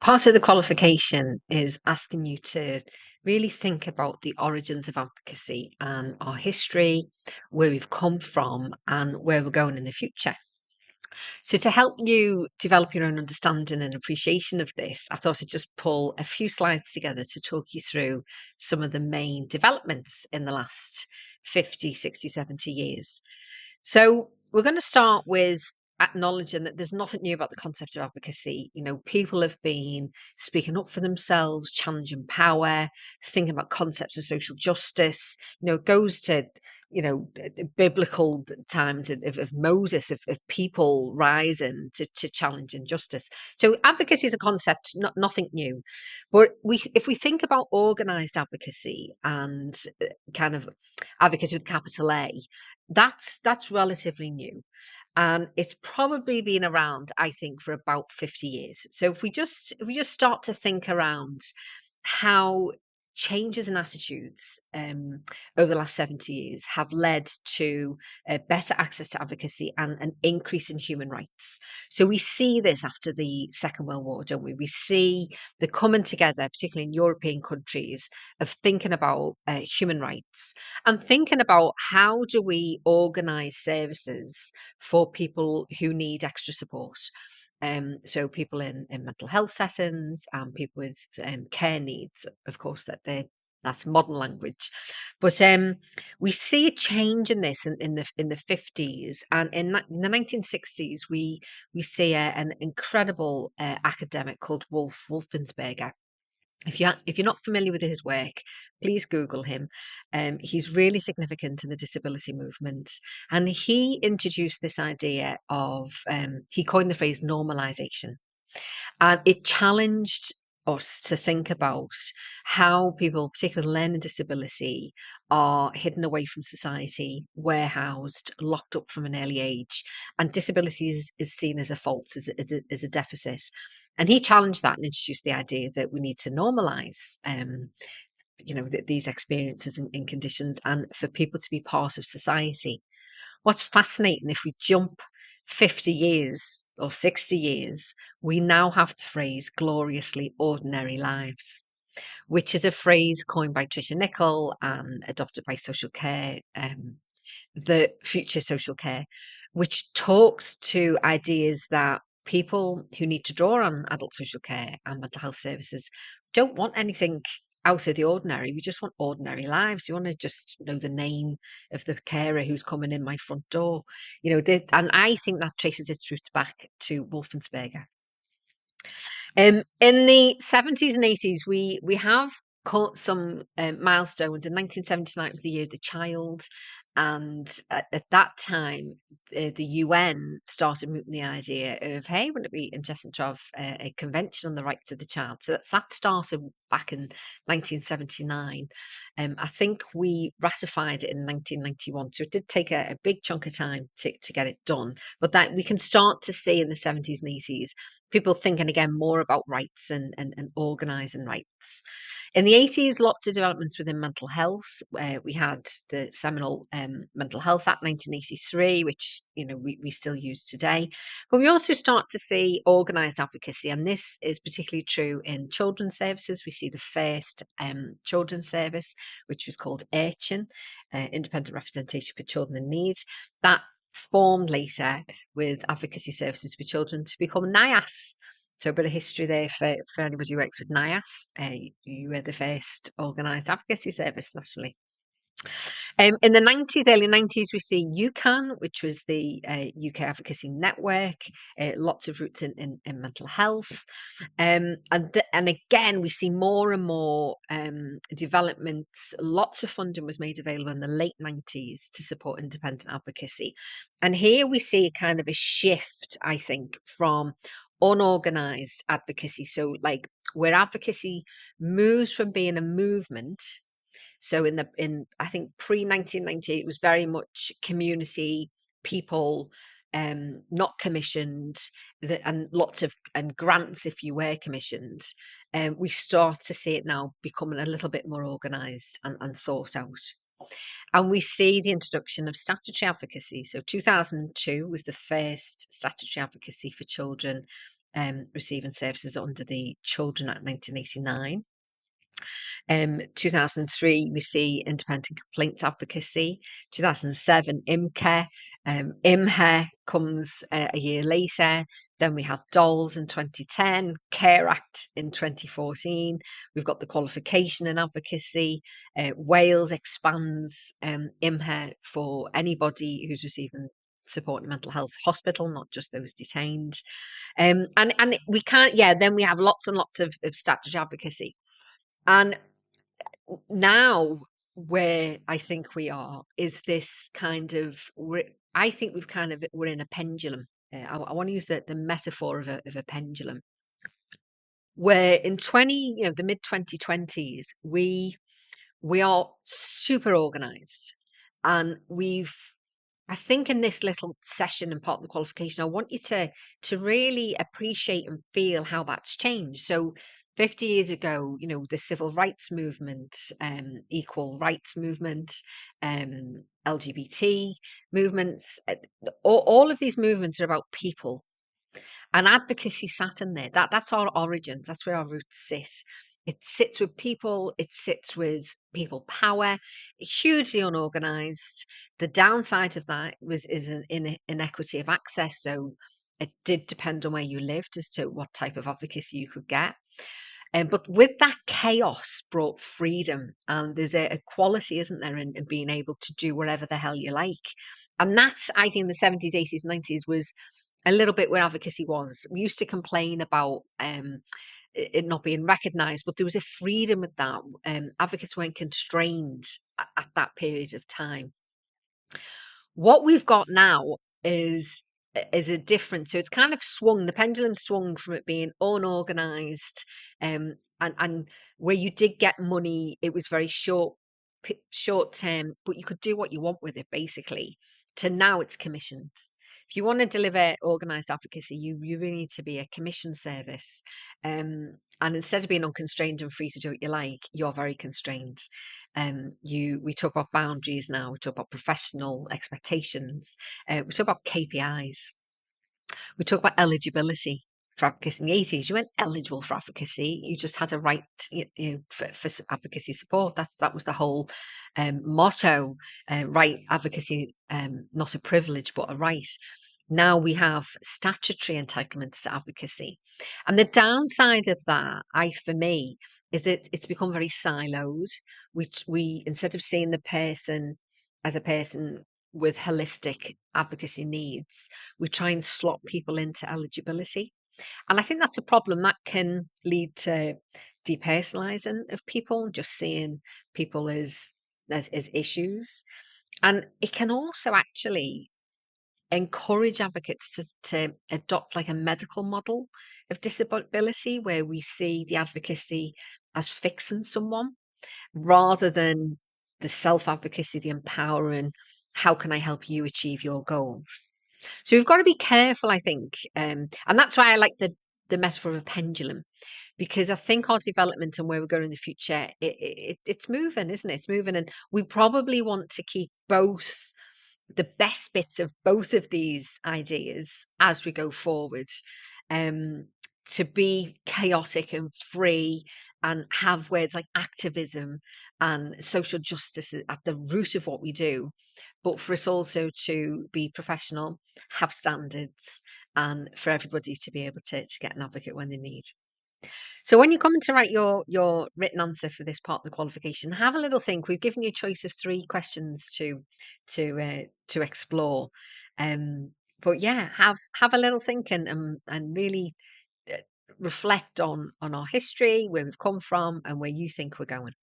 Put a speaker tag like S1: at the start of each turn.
S1: Part of the qualification is asking you to really think about the origins of advocacy and our history, where we've come from, and where we're going in the future. So, to help you develop your own understanding and appreciation of this, I thought I'd just pull a few slides together to talk you through some of the main developments in the last 50, 60, 70 years. So we're going to start with acknowledging that there's nothing new about the concept of advocacy. People have been speaking up for themselves, challenging power, thinking about concepts of social justice. It goes to biblical times of Moses, of people rising to challenge injustice. So advocacy is a concept, nothing new. But if we think about organized advocacy and kind of advocacy with capital A, that's relatively new, and it's probably been around, I think, for about 50 years. So if we just start to think around how changes in attitudes over the last 70 years have led to better access to advocacy and an increase in human rights. So we see this after the Second World War, don't we? We see the coming together, particularly in European countries, of thinking about human rights and thinking about how do we organise services for people who need extra support. So people in mental health settings and people with care needs, of course, that's modern language. But we see a change in this in the 50s, and in the 1960s we see an incredible academic called Wolfensberger. If you're not familiar with his work, please Google him. He's really significant in the disability movement, and he introduced this idea of he coined the phrase normalization, and it challenged us to think about how people, particularly with learning disability, are hidden away from society, warehoused, locked up from an early age, and disability is seen as a fault, as a deficit. And he challenged that and introduced the idea that we need to normalize these experiences and conditions, and for people to be part of society. What's fascinating, if we jump 50 years or 60 years, we now have the phrase gloriously ordinary lives, which is a phrase coined by Tricia Nicol and adopted by social care, the future social care, which talks to ideas that people who need to draw on adult social care and mental health services don't want anything out of the ordinary. We just want ordinary lives. We want to just know the name of the carer who's coming in my front door. And I think that traces its roots back to Wolfensberger. In the 70s and 80s, we have caught some milestones. In 1979, it was the year of the child, and at that time, the UN started mooting the idea of, hey, wouldn't it be interesting to have a convention on the rights of the child? So that started back in 1979. I think we ratified it in 1991, so it did take a big chunk of time to get it done. But that we can start to see in the 70s and 80s people thinking again more about rights and organising rights. In the 80s, lots of developments within mental health. We had the seminal Mental Health Act 1983, which we still use today. But we also start to see organised advocacy, and this is particularly true in children's services. We see the first children's service, which was called Urchin, Independent Representation for Children in Need. That formed later with advocacy services for children to become NIAS. So a bit of history there for anybody who works with NIAS. You were the first organised advocacy service nationally. In the 90s, early 90s, we see UCAN, which was the UK Advocacy Network, lots of roots in mental health. And again, we see more and more developments. Lots of funding was made available in the late 90s to support independent advocacy. And here we see kind of a shift, I think, from unorganized advocacy. So like where advocacy moves from being a movement. So in I think pre 1990, it was very much community people, not commissioned, and lots of grants if you were commissioned. We start to see it now becoming a little bit more organised and thought out. And we see the introduction of statutory advocacy. So 2002 was the first statutory advocacy for children receiving services under the Children Act 1989. 2003, we see independent complaints advocacy. 2007, IMCA. IMHA comes a year later. Then we have DOLS in 2010, Care Act in 2014. We've got the qualification in advocacy. Wales expands IMHA for anybody who's receiving support in mental health hospital, not just those detained. And we can't, yeah, then we have lots and lots of statutory advocacy. And now where I think we are is this kind of I think we're in a pendulum. I want to use the metaphor of a pendulum, where in the mid 2020s we are super organized, and I think in this little session and part of the qualification, I want you to really appreciate and feel how that's changed. So 50 years ago, the civil rights movement, equal rights movement, LGBT movements, all of these movements are about people. And advocacy sat in there. That's our origins. That's where our roots sit. It sits with people. It sits with people power. It's hugely unorganized. The downside of that is an inequity of access. So it did depend on where you lived as to what type of advocacy you could get. But with that chaos brought freedom, and there's a quality, isn't there, in being able to do whatever the hell you like. And that's, I think, the 70s, 80s, 90s was a little bit where advocacy was. We used to complain about it not being recognised, but there was a freedom with that. Advocates weren't constrained at that period of time. What we've got now is a different. So it's kind of swung. The pendulum swung from it being unorganised, and where you did get money, it was very short term, but you could do what you want with it basically. To now it's commissioned. If you want to deliver organised advocacy, you really need to be a commission service. And instead of being unconstrained and free to do what you like, you're very constrained. We talk about boundaries now. We talk about professional expectations. We talk about KPIs. We talk about eligibility for advocacy. In the 80s, you weren't eligible for advocacy. You just had a right for advocacy support. That was the whole motto. Right advocacy, not a privilege, but a right. Now we have statutory entitlements to advocacy. And the downside of that, for me, is that it's become very siloed. We instead of seeing the person as a person with holistic advocacy needs, we try and slot people into eligibility. And I think that's a problem that can lead to depersonalizing of people, just seeing people as issues. And it can also actually encourage advocates to adopt like a medical model of disability, where we see the advocacy as fixing someone rather than the self-advocacy, the empowering, how can I help you achieve your goals? So we've got to be careful, I think. And that's why I like the metaphor of a pendulum, because I think our development and where we're going in the future, it's moving, isn't it? It's moving. And we probably want to keep the best bits of both of these ideas as we go forward, to be chaotic and free and have words like activism and social justice at the root of what we do, but for us also to be professional, have standards, and for everybody to be able to get an advocate when they need. So when you come in to write your written answer for this part of the qualification, have a little think. We've given you a choice of 3 questions to explore. But yeah, have a little think and really reflect on our history, where we've come from, and where you think we're going.